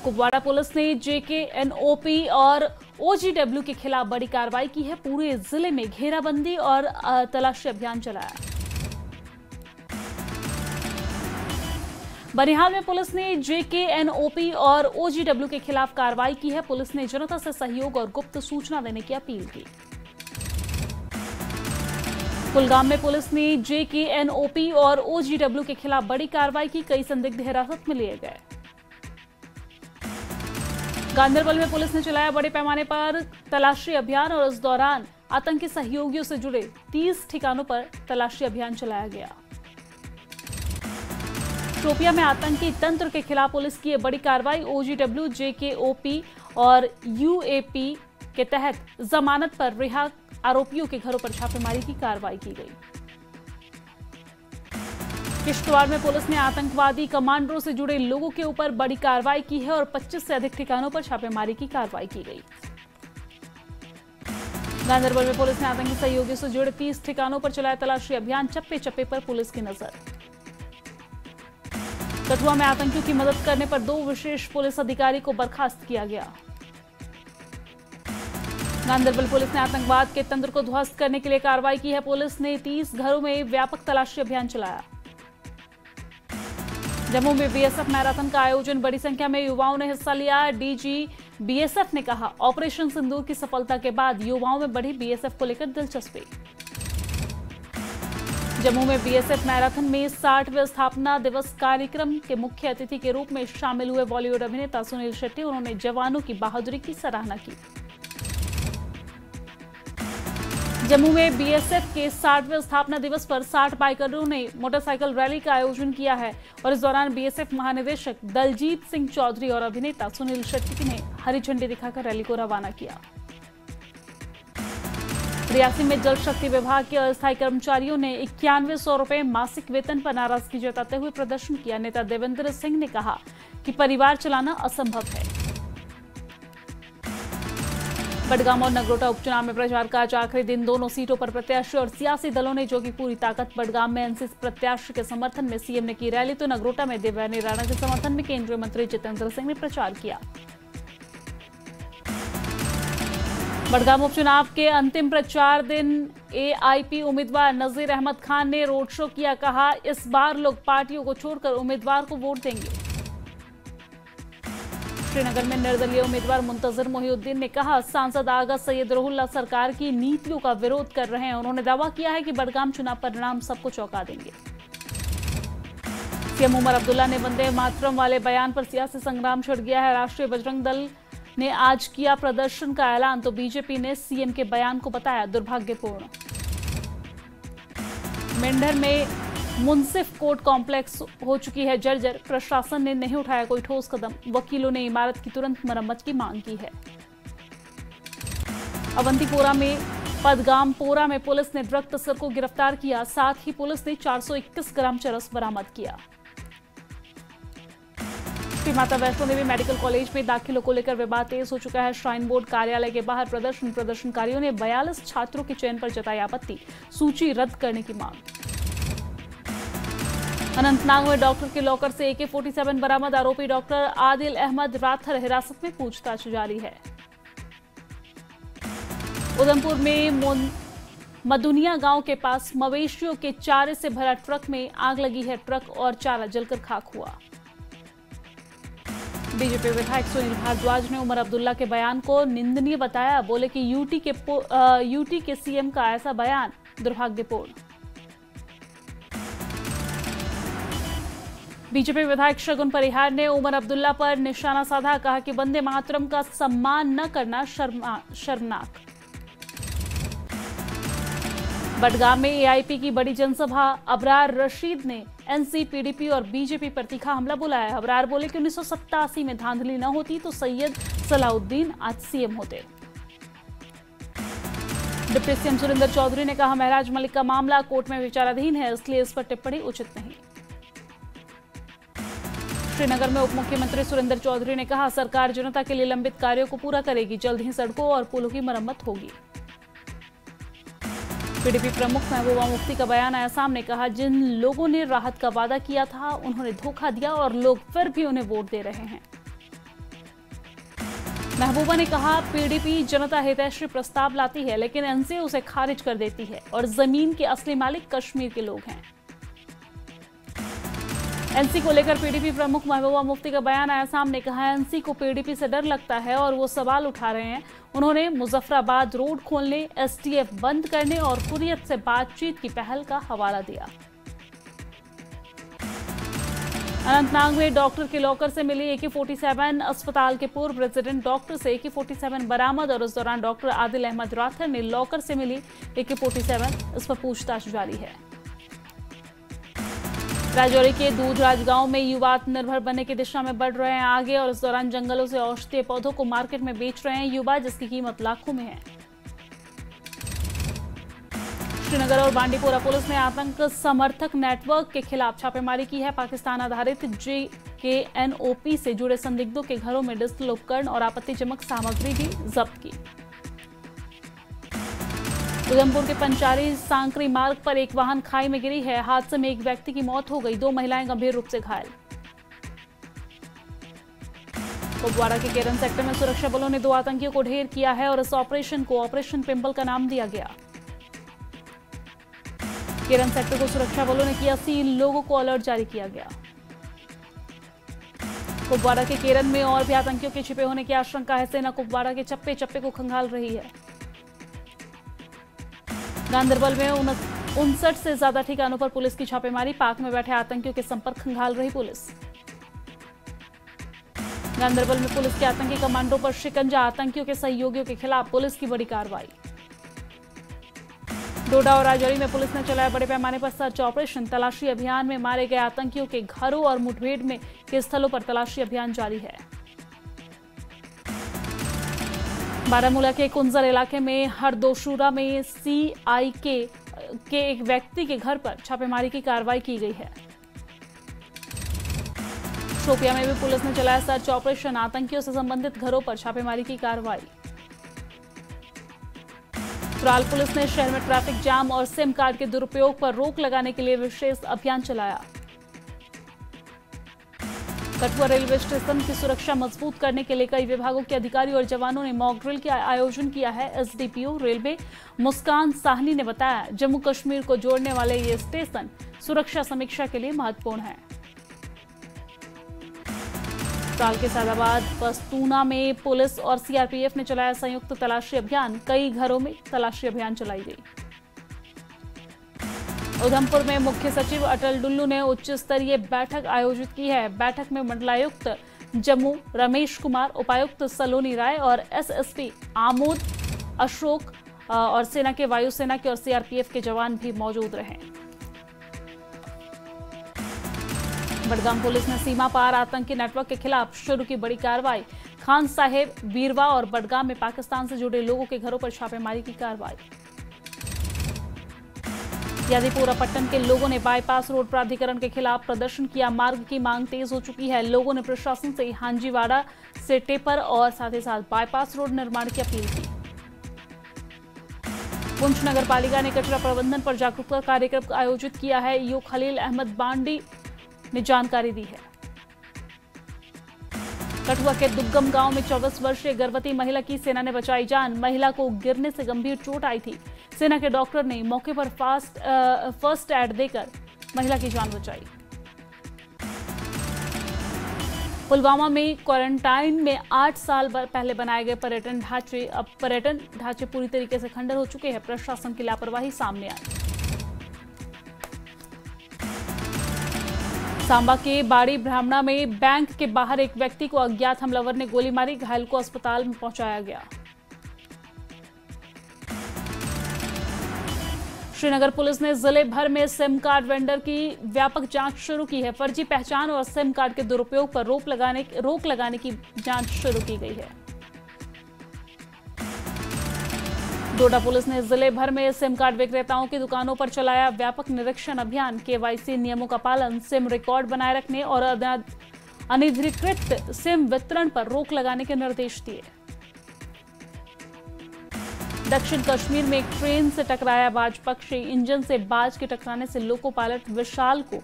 Kupwara police ने जेकेएनओपी और OGW के खिलाफ बड़ी कार्रवाई की है। पूरे जिले में घेराबंदी और तलाशी अभियान चलाया। बनिहाल में पुलिस ने जेकेएनओपी और ओजीडब्ल्यू के खिलाफ कार्रवाई की है। पुलिस ने जनता से सहयोग और गुप्त सूचना देने की अपील की। कुलगाम में पुलिस ने जेकेएनओपी और ओजीडब्ल्यू के खिलाफ बड़ी कार्रवाई की। कई संदिग्ध हिरासत में लिए गए। गांदरबल में पुलिस ने चलाया बड़े पैमाने पर तलाशी अभियान और इस दौरान आतंकी सहयोगियों से जुड़े 30 ठिकानों पर तलाशी अभियान चलाया गया। शोपियां में आतंकी तंत्र के खिलाफ पुलिस की बड़ी कार्रवाई। ओजीडब्ल्यू, जेकेओपी और यूएपी के तहत जमानत पर रिहा आरोपियों के घरों पर छापेमारी की कार्रवाई की गई। किश्तवाड़ में पुलिस ने आतंकवादी कमांडरों से जुड़े लोगों के ऊपर बड़ी कार्रवाई की है और 25 से अधिक ठिकानों पर छापेमारी की कार्रवाई की गई। गांदरबल में पुलिस ने आतंकी सहयोगियों से जुड़े 30 ठिकानों पर चलाया तलाशी अभियान। चप्पे चप्पे पर पुलिस की नजर। कठुआ में आतंकियों की मदद करने पर 2 विशेष पुलिस अधिकारी को बर्खास्त किया गया। गांदरबल पुलिस ने आतंकवाद के तंत्र को ध्वस्त करने के लिए कार्रवाई की है। पुलिस ने 30 घरों में व्यापक तलाशी अभियान चलाया। जम्मू में बीएसएफ मैराथन का आयोजन, बड़ी संख्या में युवाओं ने हिस्सा लिया। डीजी बीएसएफ ने कहा, ऑपरेशन सिंदूर की सफलता के बाद युवाओं में बढ़ी बीएसएफ को लेकर दिलचस्पी। जम्मू में बीएसएफ मैराथन में 60वें स्थापना दिवस कार्यक्रम के मुख्य अतिथि के रूप में शामिल हुए बॉलीवुड अभिनेता सुनील शेट्टी। उन्होंने जवानों की बहादुरी की सराहना की। जम्मू में बीएसएफ के 60वें स्थापना दिवस पर 60 बाइकरों ने मोटरसाइकिल रैली का आयोजन किया है और इस दौरान बीएसएफ महानिदेशक दलजीत सिंह चौधरी और अभिनेता सुनील शेट्टी ने हरी झंडी दिखाकर रैली को रवाना किया। रियासी में जल शक्ति विभाग के अस्थायी कर्मचारियों ने 9100 रुपए मासिक वेतन पर नाराजगी जताते हुए प्रदर्शन किया। नेता देवेंद्र सिंह ने कहा कि परिवार चलाना असंभव है। बडगाम और नगरोटा उपचुनाव में प्रचार का आज आखिरी दिन। दोनों सीटों पर प्रत्याशी और सियासी दलों ने जो की पूरी ताकत। बडगाम में एनसीपी प्रत्याशी के समर्थन में सीएम ने की रैली, तो नगरोटा में देवयानी राणा के समर्थन में केंद्रीय मंत्री जितेंद्र सिंह ने प्रचार किया। बडगाम उपचुनाव के अंतिम प्रचार दिन एआईपी उम्मीदवार नजीर अहमद खान ने रोड शो किया। कहा, इस बार लोग पार्टियों को छोड़कर उम्मीदवार को वोट देंगे। श्रीनगर में निर्दलीय उम्मीदवार मुंतजर मोहिउद्दीन ने कहा, सांसद आगा सैयद रोहुल्ला सरकार की नीतियों का विरोध कर रहे हैं। उन्होंने दावा किया है कि बडगाम चुनाव परिणाम सबको चौंका देंगे। सीएम उमर अब्दुल्ला ने वंदे मातरम वाले बयान पर सियासी संग्राम छिड़ गया है। राष्ट्रीय बजरंग दल ने आज किया प्रदर्शन का ऐलान, तो बीजेपी ने सीएम के बयान को बताया दुर्भाग्यपूर्ण। मेंढर में मुंसिफ कोर्ट कॉम्प्लेक्स हो चुकी है जर्जर। प्रशासन ने नहीं उठाया कोई ठोस कदम। वकीलों ने इमारत की तुरंत मरम्मत की मांग की है। अवंतीपोरा में पदगामपोरा में पुलिस ने ड्रग तस्कर को गिरफ्तार किया। साथ ही पुलिस ने 421 ग्राम चरस बरामद किया। श्री माता वैष्णो देवी मेडिकल कॉलेज में दाखिलों को लेकर विवाद तेज हो चुका है। श्राइन बोर्ड कार्यालय के बाहर प्रदर्शनकारियों ने 42 छात्रों के चयन पर जताई आपत्ति। सूची रद्द करने की मांग। अनंतनाग में डॉक्टर के लॉकर से AK-47 बरामद। आरोपी डॉक्टर आदिल अहमद राथर हिरासत में, पूछताछ जारी है। उधमपुर में मदुनिया गांव के पास मवेशियों के चारे से भरा ट्रक में आग लगी है। ट्रक और चारा जलकर खाक हुआ। बीजेपी विधायक सुनील भारद्वाज ने उमर अब्दुल्ला के बयान को निंदनीय बताया। बोले कि यूटी के सीएम का ऐसा बयान दुर्भाग्यपूर्ण। बीजेपी विधायक शगुन परिहार ने उमर अब्दुल्ला पर निशाना साधा। कहा कि वंदे मातरम का सम्मान न करना शर्मनाक। बडगाम में एआईपी की बड़ी जनसभा। अबरार रशीद ने एनसी, और बीजेपी पर तीखा हमला बुलाया। अबरार बोले कि 1987 में धांधली न होती तो सैयद सलाउद्दीन आज सीएम होते। डिप्टी सीएम सुरेंद्र चौधरी ने कहा, महराज मलिक का मामला कोर्ट में विचाराधीन है, इसलिए इस पर टिप्पणी उचित नहीं। श्रीनगर में उप मुख्यमंत्री सुरेंद्र चौधरी ने कहा, सरकार जनता के लिए लंबित कार्यों को पूरा करेगी। जल्द ही सड़कों और पुलों की मरम्मत होगी। पीडीपी प्रमुख महबूबा मुफ्ती का बयान आया सामने। कहा, जिन लोगों ने राहत का वादा किया था उन्होंने धोखा दिया और लोग फिर भी उन्हें वोट दे रहे हैं। महबूबा ने कहा, पीडीपी जनता हितैषी प्रस्ताव लाती है लेकिन एनसीए उसे खारिज कर देती है और जमीन के असली मालिक कश्मीर के लोग हैं। एनसी को लेकर पीडीपी प्रमुख महबूबा मुफ्ती का बयान आया सामने। कहा, एनसी को पीडीपी से डर लगता है और वो सवाल उठा रहे हैं। उन्होंने मुजफ्फराबाद रोड खोलने, एसटीएफ बंद करने और हुर्रियत से बातचीत की पहल का हवाला दिया। अनंतनाग में डॉक्टर के लॉकर से मिली AK-47। अस्पताल के पूर्व प्रेसिडेंट डॉक्टर से AK-47 बरामद और इस दौरान डॉक्टर आदिल अहमद राथर ने लॉकर से मिली AK-47, इस पर पूछताछ जारी है। राजौरी के दूधराज गांव में युवा आत्मनिर्भर बनने की दिशा में बढ़ रहे हैं आगे और इस दौरान जंगलों से औषधीय पौधों को मार्केट में बेच रहे हैं युवा, जिसकी कीमत लाखों में है। श्रीनगर और बांडीपोरा पुलिस ने आतंक समर्थक नेटवर्क के खिलाफ छापेमारी की है। पाकिस्तान आधारित JKNOP से जुड़े संदिग्धों के घरों में डिजिटल उपकरण और आपत्तिजनक सामग्री भी जब्त की। उधमपुर के पंचारी सांकरी मार्ग पर एक वाहन खाई में गिरी है। हादसे में एक व्यक्ति की मौत हो गई, 2 महिलाएं गंभीर रूप से घायल। कुपवाड़ा के केरन सेक्टर में सुरक्षा बलों ने 2 आतंकियों को ढेर किया है और इस ऑपरेशन को ऑपरेशन पिंपल का नाम दिया गया। केरन सेक्टर को सुरक्षा बलों ने किया सील, लोगों को अलर्ट जारी किया गया। कुपवाड़ा के केरन में और भी आतंकियों के छिपे होने की आशंका है। सेना कुपवाड़ा के चप्पे चप्पे को खंगाल रही है। गांदरबल में 59 से ज्यादा ठिकानों पर पुलिस की छापेमारी, पाक में बैठे आतंकियों के संपर्क खंगाल रही पुलिस। गांदरबल में पुलिस के आतंकी कमांडो पर शिकंजा, आतंकियों के सहयोगियों के खिलाफ पुलिस की बड़ी कार्रवाई। डोडा और राजौरी में पुलिस ने चलाया बड़े पैमाने पर सर्च ऑपरेशन, तलाशी अभियान में मारे गए आतंकियों के घरों और मुठभेड़ में के स्थलों पर तलाशी अभियान जारी है। बारामूला के कुंजर इलाके में हरदोशुरा में CIK के एक व्यक्ति के घर पर छापेमारी की कार्रवाई की गई है। शोपिया में भी पुलिस ने चलाया सर्च ऑपरेशन, आतंकियों से संबंधित घरों पर छापेमारी की कार्रवाई। त्राल पुलिस ने शहर में ट्रैफिक जाम और सिम कार्ड के दुरुपयोग पर रोक लगाने के लिए विशेष अभियान चलाया। कठुआ रेलवे स्टेशन की सुरक्षा मजबूत करने के लिए कई विभागों के अधिकारी और जवानों ने मॉक ड्रिल का आयोजन किया है। SDPO रेलवे मुस्कान साहनी ने बताया, जम्मू कश्मीर को जोड़ने वाले ये स्टेशन सुरक्षा समीक्षा के लिए महत्वपूर्ण है। साल के सादाबाद पस्तूना में पुलिस और CRPF ने चलाया संयुक्त तलाशी अभियान, कई घरों में तलाशी अभियान चलाई गई। उधमपुर में मुख्य सचिव अटल डुल्लू ने उच्च स्तरीय बैठक आयोजित की है। बैठक में मंडलायुक्त जम्मू रमेश कुमार, उपायुक्त सलोनी राय और SSP आमोद अशोक और सेना के वायुसेना के और CRPF के जवान भी मौजूद रहे। बडगाम पुलिस ने सीमा पार आतंकी नेटवर्क के खिलाफ शुरू की बड़ी कार्रवाई। खान साहेब, बीरवा और बडगाम में पाकिस्तान से जुड़े लोगों के घरों पर छापेमारी की कार्रवाई। यादीपुरा पट्टन के लोगों ने बाईपास रोड प्राधिकरण के खिलाफ प्रदर्शन किया। मार्ग की मांग तेज हो चुकी है। लोगों ने प्रशासन से हांजीवाड़ा से टेपर और साथ ही साथ बाईपास रोड निर्माण की अपील की। पुंछ नगर पालिका ने कचरा प्रबंधन पर जागरूकता कार्यक्रम आयोजित किया है। यूं खलील अहमद बांडी ने जानकारी दी है। कठुआ के दुग्गम गांव में 24 वर्षीय गर्भवती महिला की सेना ने बचाई जान। महिला को गिरने से गंभीर चोट आई थी। सेना के डॉक्टर ने मौके पर फर्स्ट एड देकर महिला की जान बचाई। पुलवामा में क्वारंटाइन में 8 साल पहले बनाए गए पर्यटन ढांचे पूरी तरीके से खंडर हो चुके हैं। प्रशासन की लापरवाही सामने आई। सांबा के बाड़ी ब्राह्मणा में बैंक के बाहर एक व्यक्ति को अज्ञात हमलावर ने गोली मारी, घायल को अस्पताल में पहुंचाया गया। श्रीनगर पुलिस ने जिले भर में सिम कार्ड वेंडर की व्यापक जांच शुरू की है। फर्जी पहचान और सिम कार्ड के दुरुपयोग पर रोक लगाने की जांच शुरू की गई है। डोडा पुलिस ने जिले भर में सिम कार्ड विक्रेताओं की दुकानों पर चलाया व्यापक निरीक्षण अभियान। KYC नियमों का पालन, सिम रिकॉर्ड बनाए रखने और अनधिकृत सिम वितरण पर रोक लगाने के निर्देश दिए। दक्षिण कश्मीर में एक ट्रेन से टकराया बाज पक्षी। इंजन से बाज के टकराने से लोको पायलट विशाल को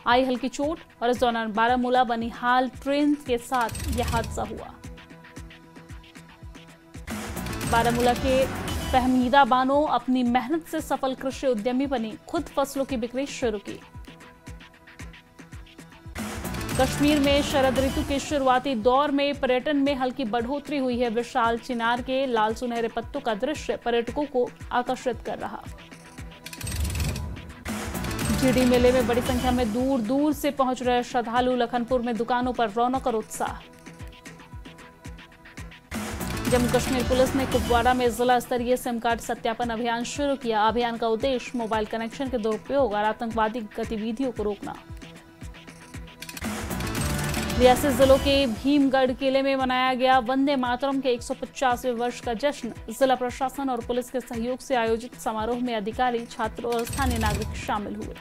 आई हल्की चोट और इस दौरान बारामूला बनिहाल ट्रेन के साथ यह हादसा हुआ। बारामूला के फहमीदा बानो अपनी मेहनत से सफल कृषि उद्यमी बनी, खुद फसलों की बिक्री शुरू की। कश्मीर में शरद ऋतु के शुरुआती दौर में पर्यटन में हल्की बढ़ोतरी हुई है। विशाल चिनार के लाल सुनहरे पत्तों का दृश्य पर्यटकों को आकर्षित कर रहा। जीडी मेले में बड़ी संख्या में दूर दूर से पहुंच रहे श्रद्धालु। लखनपुर में दुकानों पर रौनक और उत्साह। जम्मू कश्मीर पुलिस ने कुपवाड़ा में जिला स्तरीय सिम कार्ड सत्यापन अभियान शुरू किया। अभियान का उद्देश्य मोबाइल कनेक्शन के दुरुपयोग और आतंकवादी गतिविधियों को रोकना। रियासी जिलों के भीमगढ़ किले में मनाया गया वंदे मातरम के 150वें वर्ष का जश्न। जिला प्रशासन और पुलिस के सहयोग से आयोजित समारोह में अधिकारी, छात्र और स्थानीय नागरिक शामिल हुए।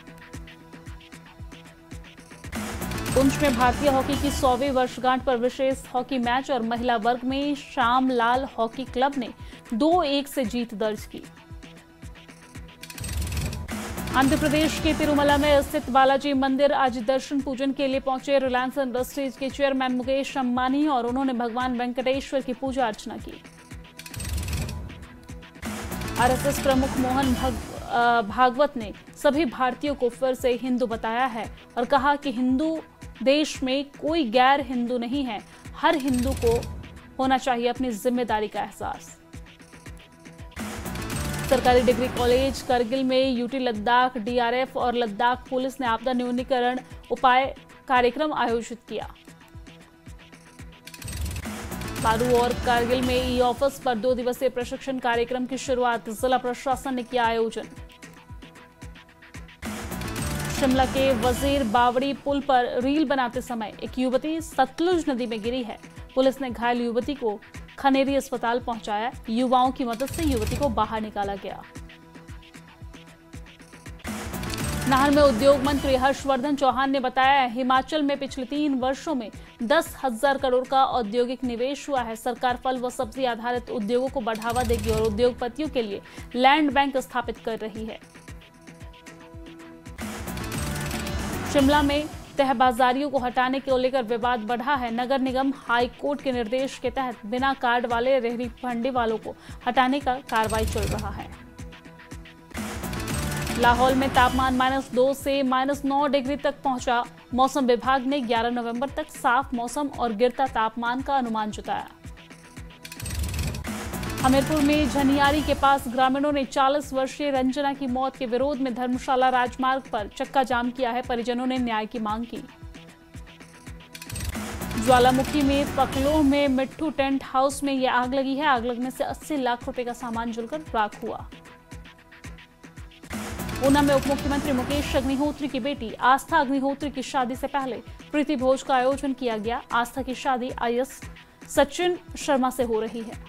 पुंछ में भारतीय हॉकी की 100वीं वर्षगांठ पर विशेष हॉकी मैच और महिला वर्ग में श्यामलाल हॉकी क्लब ने 2-1 से जीत दर्ज की। आंध्र प्रदेश के तिरुमला में स्थित बालाजी मंदिर आज दर्शन पूजन के लिए पहुंचे रिलायंस इंडस्ट्रीज के चेयरमैन मुकेश अंबानी और उन्होंने भगवान वेंकटेश्वर की पूजा अर्चना की। आरएसएस प्रमुख मोहन भागवत ने सभी भारतीयों को फिर से हिंदू बताया है और कहा कि हिंदू देश में कोई गैर हिंदू नहीं है, हर हिंदू को होना चाहिए अपनी जिम्मेदारी का एहसास। सरकारी डिग्री कॉलेज करगिल में यूटी लद्दाख, डीआरएफ और लद्दाख पुलिस ने आपदा न्यूनीकरण उपाय कार्यक्रम आयोजित किया। पारू और कारगिल में ई ऑफिस पर 2 दिवसीय प्रशिक्षण कार्यक्रम की शुरुआत जिला प्रशासन ने किया आयोजन। शिमला के वजीर बावड़ी पुल पर रील बनाते समय एक युवती सतलुज नदी में गिरी है। पुलिस ने घायल युवती को खनेरी अस्पताल पहुंचाया। युवाओं की मदद से युवती को बाहर निकाला गया। नाहन में उद्योग मंत्री हर्षवर्धन चौहान ने बताया, हिमाचल में पिछले 3 वर्षों में 10,000 करोड़ का औद्योगिक निवेश हुआ है। सरकार फल व सब्जी आधारित उद्योगों को बढ़ावा देगी और उद्योगपतियों के लिए लैंड बैंक स्थापित कर रही है। शिमला में तहबाजारियों को हटाने को लेकर विवाद बढ़ा है। नगर निगम हाई कोर्ट के निर्देश के तहत बिना कार्ड वाले रेहड़ी फंडे वालों को हटाने का कार्रवाई चल रहा है। लाहौल में तापमान -2 से -9 डिग्री तक पहुंचा। मौसम विभाग ने 11 नवंबर तक साफ मौसम और गिरता तापमान का अनुमान जताया। हमीरपुर में झनियारी के पास ग्रामीणों ने 40 वर्षीय रंजना की मौत के विरोध में धर्मशाला राजमार्ग पर चक्का जाम किया है। परिजनों ने न्याय की मांग की। ज्वालामुखी में पकलोह में मिट्ठू टेंट हाउस में यह आग लगी है। आग लगने से 80 लाख रुपए का सामान जलकर राख हुआ। ऊना में उप मुख्यमंत्री मुकेश अग्निहोत्री की बेटी आस्था अग्निहोत्री की शादी से पहले प्रीति भोज का आयोजन किया गया। आस्था की शादी आईएएस सचिन शर्मा से हो रही है।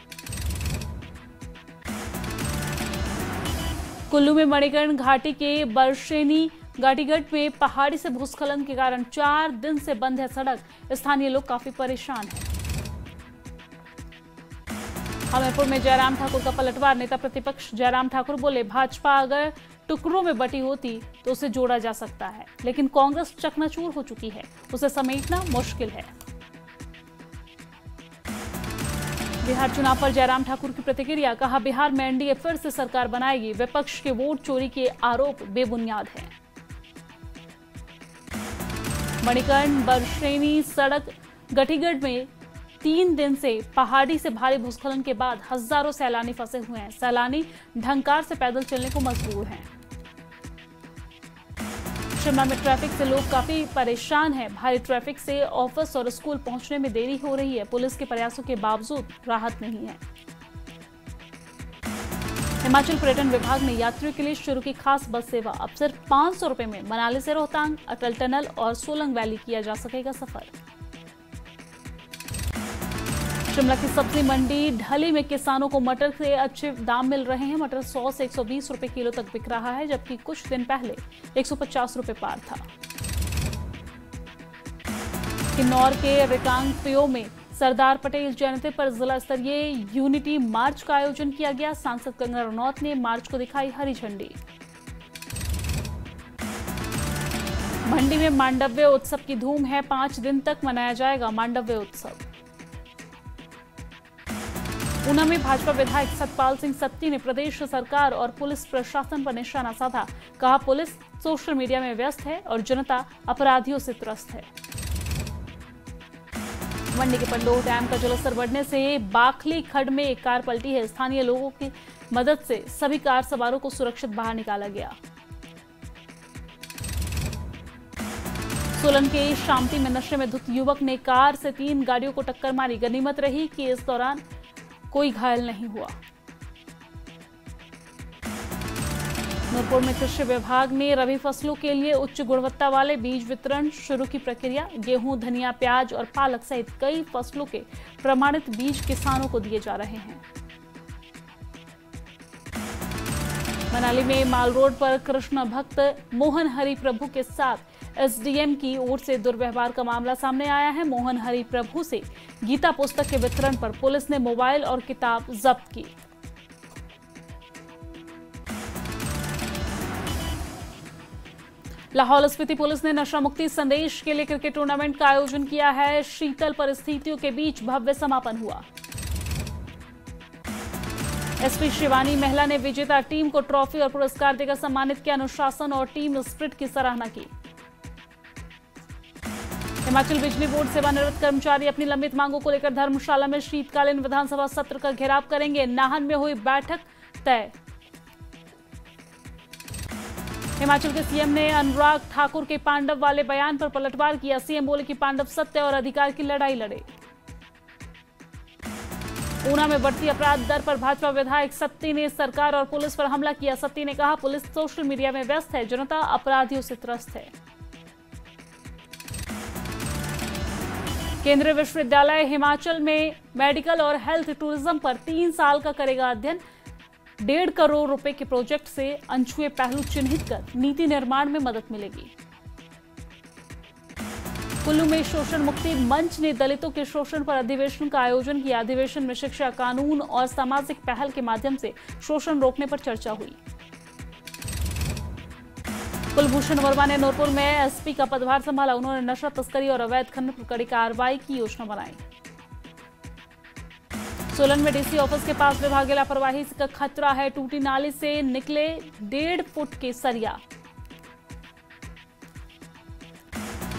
कुल्लू में मणिकर्ण घाटी के बरशेनी घाटीगढ़ में पहाड़ी से भूस्खलन के कारण 4 दिन से बंद है सड़क। स्थानीय लोग काफी परेशान हैं। हमीरपुर में जयराम ठाकुर का पलटवार। नेता प्रतिपक्ष जयराम ठाकुर बोले, भाजपा अगर टुकड़ों में बटी होती तो उसे जोड़ा जा सकता है, लेकिन कांग्रेस चकनाचूर हो चुकी है, उसे समेटना मुश्किल है। बिहार चुनाव पर जयराम ठाकुर की प्रतिक्रिया, कहा बिहार में एनडीए फिर से सरकार बनाएगी। विपक्ष के वोट चोरी के आरोप बेबुनियाद हैं। मणिकर्ण बरशेनी सड़क घाटीगढ़ में 3 दिन से पहाड़ी से भारी भूस्खलन के बाद हजारों सैलानी फंसे हुए हैं। सैलानी ढंकार से पैदल चलने को मजबूर हैं। शिमला में ट्रैफिक से लोग काफी परेशान हैं। भारी ट्रैफिक से ऑफिस और स्कूल पहुंचने में देरी हो रही है। पुलिस के प्रयासों के बावजूद राहत नहीं है। हिमाचल पर्यटन विभाग ने यात्रियों के लिए शुरू की खास बस सेवा। अब सिर्फ 500 रुपए में मनाली से रोहतांग, अटल टनल और सोलंग वैली किया जा सकेगा सफर। शिमला की सब्जी मंडी ढली में किसानों को मटर के अच्छे दाम मिल रहे हैं। मटर 100 से 120 रुपए किलो तक बिक रहा है, जबकि कुछ दिन पहले 150 रुपए पार था। किन्नौर के रिकांगपिओ में सरदार पटेल जयंती पर जिला स्तरीय यूनिटी मार्च का आयोजन किया गया। सांसद कंगना रनौत ने मार्च को दिखाई हरी झंडी। मंडी में मांडव्य उत्सव की धूम है। 5 दिन तक मनाया जाएगा मांडव्य उत्सव। ऊना में भाजपा विधायक सतपाल सिंह सत्ती ने प्रदेश सरकार और पुलिस प्रशासन पर निशाना साधा। कहा, पुलिस सोशल मीडिया में व्यस्त है और जनता अपराधियों से त्रस्त है। मंडी के पंडोह डैम का जलस्तर बढ़ने से बाखली खड्ड में एक कार पलटी है। स्थानीय लोगों की मदद से सभी कार सवारों को सुरक्षित बाहर निकाला गया। सोलन के शामती में नशे में धुत युवक ने कार से 3 गाड़ियों को टक्कर मारी। गनीमत रही कि इस दौरान कोई घायल नहीं हुआ। नूरपुर में कृषि विभाग ने रबी फसलों के लिए उच्च गुणवत्ता वाले बीज वितरण शुरू की प्रक्रिया। गेहूं, धनिया, प्याज और पालक सहित कई फसलों के प्रमाणित बीज किसानों को दिए जा रहे हैं। मनाली में माल रोड पर कृष्ण भक्त मोहन हरि प्रभु के साथ एसडीएम की ओर से दुर्व्यवहार का मामला सामने आया है। मोहन हरि प्रभु से गीता पुस्तक के वितरण पर पुलिस ने मोबाइल और किताब जब्त की। लाहौल स्पीति पुलिस ने नशा मुक्ति संदेश के लिए क्रिकेट टूर्नामेंट का आयोजन किया है। शीतल परिस्थितियों के बीच भव्य समापन हुआ। एसपी शिवानी महिला ने विजेता टीम को ट्रॉफी और पुरस्कार देकर सम्मानित किया। अनुशासन और टीम स्पिरिट की सराहना की। हिमाचल बिजली बोर्ड सेवानिवृत्त कर्मचारी अपनी लंबित मांगों को लेकर धर्मशाला में शीतकालीन विधानसभा सत्र का घेराव करेंगे। नाहन में हुई बैठक तय। हिमाचल के सीएम ने अनुराग ठाकुर के पांडव वाले बयान पर पलटवार किया। सीएम बोले कि पांडव सत्य और अधिकार की लड़ाई लड़े। ऊना में बढ़ती अपराध दर पर भाजपा विधायक सत्ती ने सरकार और पुलिस पर हमला किया। सत्ती ने कहा, पुलिस सोशल मीडिया में व्यस्त है, जनता अपराधियों से त्रस्त है। केंद्रीय विश्वविद्यालय हिमाचल में मेडिकल और हेल्थ टूरिज्म पर 3 साल का करेगा अध्ययन। 1.5 करोड़ रुपए के प्रोजेक्ट से अनछुए पहलू चिन्हित कर नीति निर्माण में मदद मिलेगी। कुल्लू में शोषण मुक्ति मंच ने दलितों के शोषण पर अधिवेशन का आयोजन किया। अधिवेशन में शिक्षा, कानून और सामाजिक पहल के माध्यम से शोषण रोकने पर चर्चा हुई। कुलभूषण वर्मा ने नूरपुर में एसपी का पदभार संभाला। उन्होंने नशा तस्करी और अवैध खनन पर कड़ी कार्रवाई की योजना बनाई। सोलन में डीसी ऑफिस के पास विभागीय लापरवाही का खतरा है। टूटी नाली से निकले 1.5 फुट के सरिया।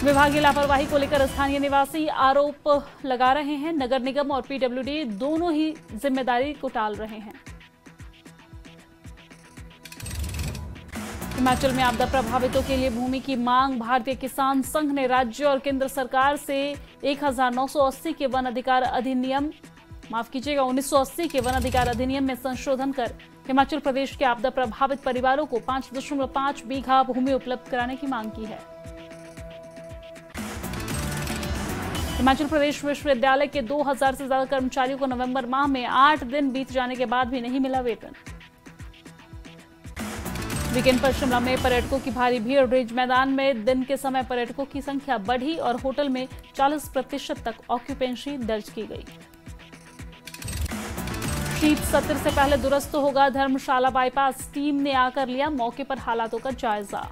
विभागीय लापरवाही को लेकर स्थानीय निवासी आरोप लगा रहे हैं। नगर निगम और पीडब्ल्यूडी दोनों ही जिम्मेदारी को टाल रहे हैं। हिमाचल में आपदा प्रभावितों के लिए भूमि की मांग। भारतीय किसान संघ ने राज्य और केंद्र सरकार से 1980 के वन अधिकार अधिनियम 1980 के वन अधिकार अधिनियम में संशोधन कर हिमाचल प्रदेश के आपदा प्रभावित परिवारों को 5.5 बीघा भूमि उपलब्ध कराने की मांग की है। हिमाचल प्रदेश विश्वविद्यालय के 2000 से ज्यादा कर्मचारियों को नवंबर माह में 8 दिन बीत जाने के बाद भी नहीं मिला वेतन। वीकेंड पर शिमला में पर्यटकों की भारी भीड़। रिज मैदान में दिन के समय पर्यटकों की संख्या बढ़ी और होटल में 40% तक ऑक्यूपेंसी दर्ज की गई। शीत सत्र से पहले दुरुस्त होगा धर्मशाला बाईपास। टीम ने आकर लिया मौके पर हालातों का जायजा।